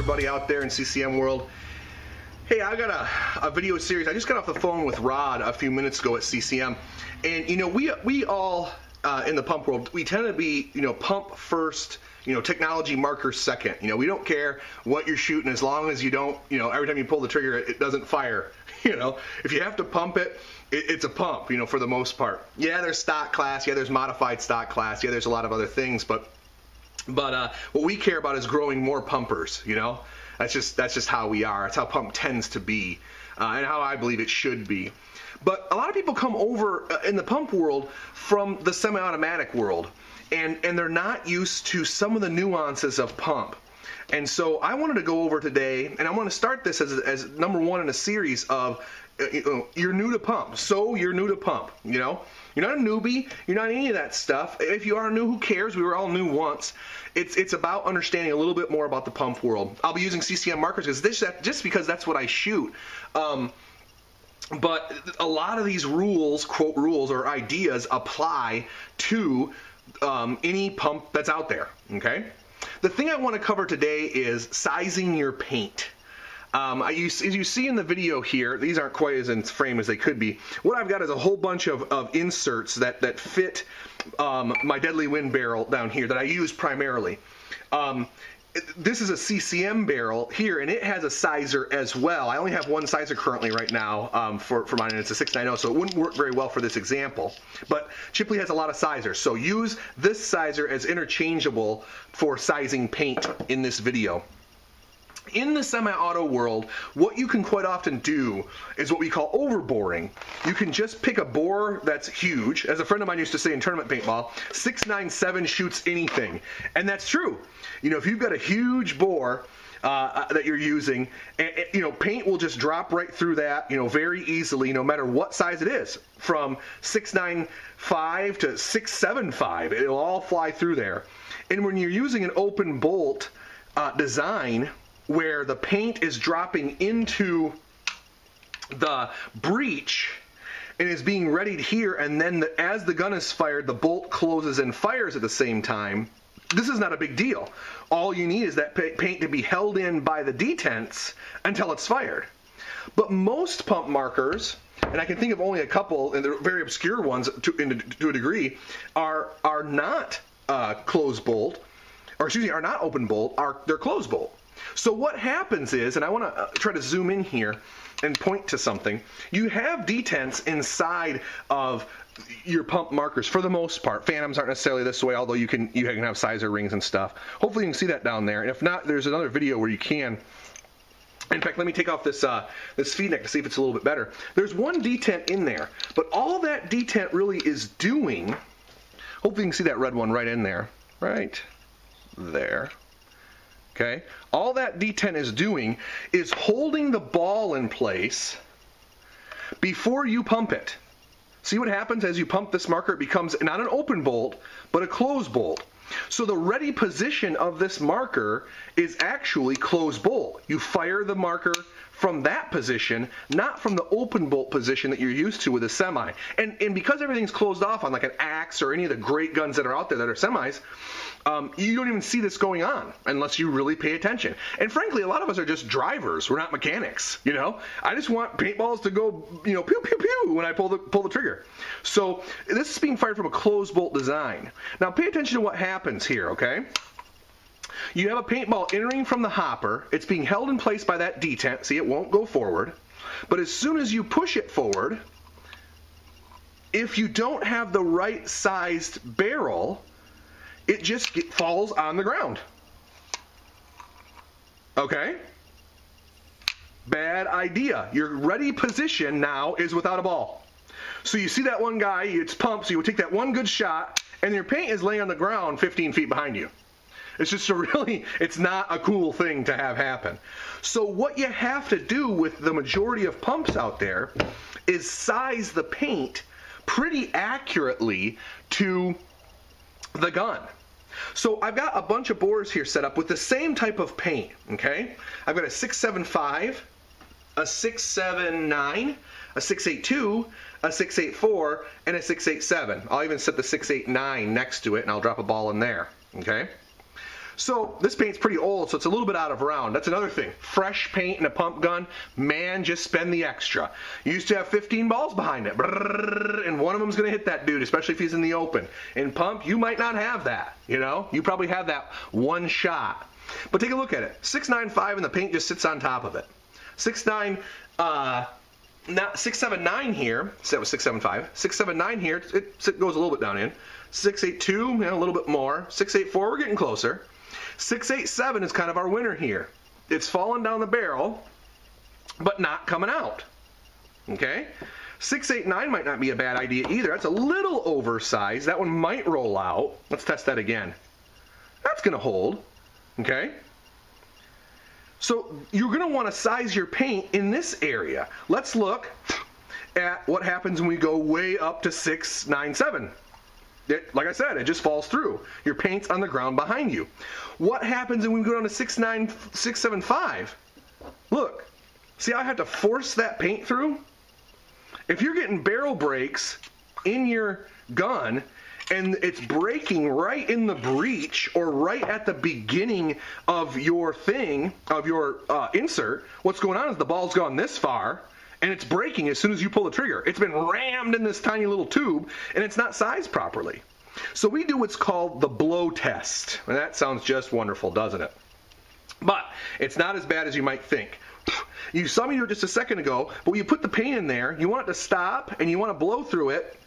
everybody out there in CCM world. Hey, I got a video series. I just got off the phone with Rod a few minutes ago at CCM, and you know, we all in the pump world, we tend to be, you know, pump first, you know, technology marker second. You know, we don't care what you're shooting as long as you don't, you know, every time you pull the trigger it doesn't fire. You know, if you have to pump it, it's a pump, you know, for the most part. Yeah, there's stock class, yeah, there's modified stock class, yeah, there's a lot of other things, but what we care about is growing more pumpers, you know. That's just how we are. That's how pump tends to be, and how I believe it should be. But a lot of people come over in the pump world from the semi-automatic world, and they're not used to some of the nuances of pump. And so I wanted to go over today, and I want to start this as number one in a series of, you know, you're new to pump. So you're new to pump, you know. You're not a newbie. You're not any of that stuff. If you are new, who cares? We were all new once. It's about understanding a little bit more about the pump world. I'll be using CCM markers just because that's what I shoot. But a lot of these rules, quote rules, or ideas apply to any pump that's out there, okay? The thing I want to cover today is sizing your paint. As you see in the video here, these aren't quite as in frame as they could be. What I've got is a whole bunch of inserts that fit my Deadly Wind barrel down here that I use primarily. This is a CCM barrel here, and it has a sizer as well. I only have one sizer currently right now for mine, and it's a 690, so it wouldn't work very well for this example. But Chipley has a lot of sizers, so use this sizer as interchangeable for sizing paint in this video. In the semi-auto world, what you can quite often do is what we call overboring. You can just pick a bore that's huge. As a friend of mine used to say in tournament paintball, 697 shoots anything. And that's true. You know, if you've got a huge bore that you're using, you know, paint will just drop right through that, you know, very easily, no matter what size it is. From 695 to 675, it'll all fly through there. And when you're using an open bolt design, where the paint is dropping into the breech and is being readied here, and then as the gun is fired, the bolt closes and fires at the same time, this is not a big deal. All you need is that paint to be held in by the detents until it's fired. But most pump markers, and I can think of only a couple, and they're very obscure ones to a degree, are not closed bolt, or excuse me, are not open bolt, they're closed bolt. So what happens is, and I want to try to zoom in here and point to something, you have detents inside of your pump markers for the most part. Phantoms aren't necessarily this way, although you can have sizer rings and stuff. Hopefully you can see that down there, and if not, there's another video where you can. In fact, let me take off this feed neck to see if it's a little bit better. There's one detent in there, but all that detent really is doing, hopefully you can see that red one right in there, right there. Okay, all that detent is doing is holding the ball in place before you pump it. See what happens as you pump this marker? It becomes not an open bolt, but a closed bolt. So the ready position of this marker is actually closed bolt. You fire the marker from that position, not from the open bolt position that you're used to with a semi. And because everything's closed off on like an Axe or any of the great guns that are out there that are semis, you don't even see this going on unless you really pay attention. And frankly, a lot of us are just drivers. We're not mechanics, you know. I just want paintballs to go, you know, pew pew pew when I pull the trigger. So this is being fired from a closed bolt design. Now pay attention to what happens here, okay? You have a paintball entering from the hopper. It's being held in place by that detent. See, it won't go forward. But as soon as you push it forward, if you don't have the right sized barrel, it just falls on the ground. Okay? Bad idea. Your ready position now is without a ball. So you see that one guy, it's pumped, so you would take that one good shot, and your paint is laying on the ground 15 feet behind you. It's just it's not a cool thing to have happen. So what you have to do with the majority of pumps out there is size the paint pretty accurately to the gun. So I've got a bunch of bores here set up with the same type of paint, okay? I've got a 675, a 679, a 682, a 684, and a 687. I'll even set the 689 next to it, and I'll drop a ball in there, okay? So this paint's pretty old, so it's a little bit out of round. That's another thing. Fresh paint in a pump gun, man, just spend the extra. You used to have 15 balls behind it, and one of them's gonna hit that dude, especially if he's in the open. In pump, you might not have that, you know? You probably have that one shot. But take a look at it. 695 and the paint just sits on top of it. 679 here, so that was 675. 679 here, it goes a little bit down in. 682, a little bit more. 684, we're getting closer. 687 is kind of our winner here. It's falling down the barrel, but not coming out. Okay? 689 might not be a bad idea either. That's a little oversized. That one might roll out. Let's test that again. That's going to hold. Okay? So you're going to want to size your paint in this area. Let's look at what happens when we go way up to 697. Like I said, it just falls through. Your paint's on the ground behind you. What happens when we go down to 675? Look, see how I have to force that paint through? If you're getting barrel breaks in your gun and it's breaking right in the breech or right at the beginning of your thing, of your insert, what's going on is the ball's gone this far and it's breaking as soon as you pull the trigger. It's been rammed in this tiny little tube, and it's not sized properly. So we do what's called the blow test. And that sounds just wonderful, doesn't it? But it's not as bad as you might think. You saw me do it just a second ago, but when you put the paint in there, you want it to stop, and you want to blow through it,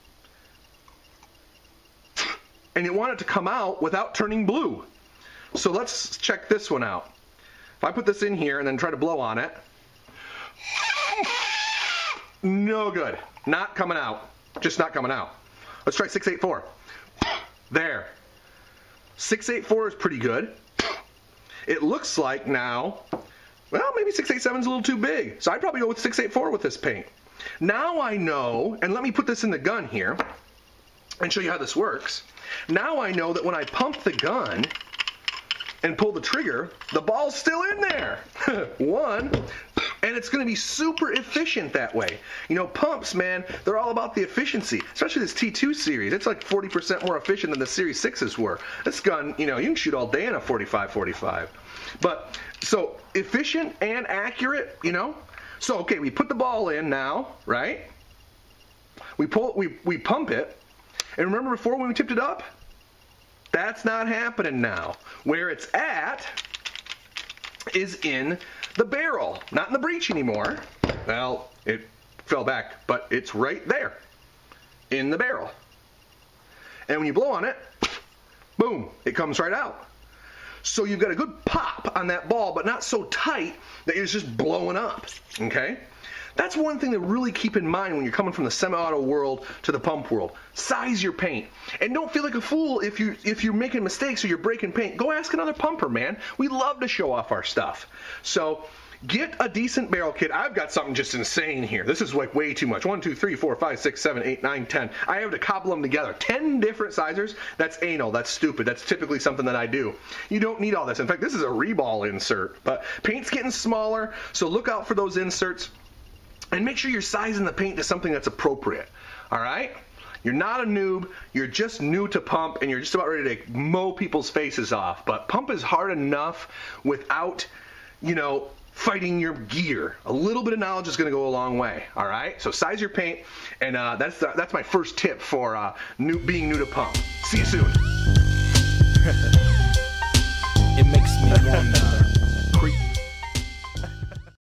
and you want it to come out without turning blue. So let's check this one out. If I put this in here and then try to blow on it, no good. Not coming out. Just not coming out. Let's try 684. There. 684 is pretty good. It looks like now, well, maybe 687 is a little too big. So I'd probably go with 684 with this paint. Now I know, and let me put this in the gun here and show you how this works. Now I know that when I pump the gun and pull the trigger, the ball's still in there. One, and it's going to be super efficient that way. You know, pumps, man, they're all about the efficiency, especially this T2 series. It's like 40% more efficient than the Series 6s were. This gun, you know, you can shoot all day in a 45-45. But, so, efficient and accurate, you know? So, okay, we put the ball in now, right? We pump it, and remember before when we tipped it up? That's not happening now. Where it's at is in the barrel, not in the breech anymore. Well, it fell back, but it's right there in the barrel. And when you blow on it, boom, it comes right out. So you've got a good pop on that ball, but not so tight that it's just blowing up, okay? That's one thing to really keep in mind when you're coming from the semi-auto world to the pump world. Size your paint. And don't feel like a fool if you're making mistakes or you're breaking paint. Go ask another pumper, man. We love to show off our stuff. So get a decent barrel kit. I've got something just insane here. This is like way too much. 1, 2, 3, 4, 5, 6, 7, 8, 9, 10. I have to cobble them together. 10 different sizers. That's anal. That's stupid. That's typically something that I do. You don't need all this. In fact, this is a reball insert. But paint's getting smaller, so look out for those inserts. And make sure you're sizing the paint to something that's appropriate. All right? You're not a noob. You're just new to pump, and you're just about ready to mow people's faces off. But pump is hard enough without, you know, fighting your gear. A little bit of knowledge is going to go a long way. All right? So size your paint, and that's my first tip for being new to pump. See you soon. It makes me wonder.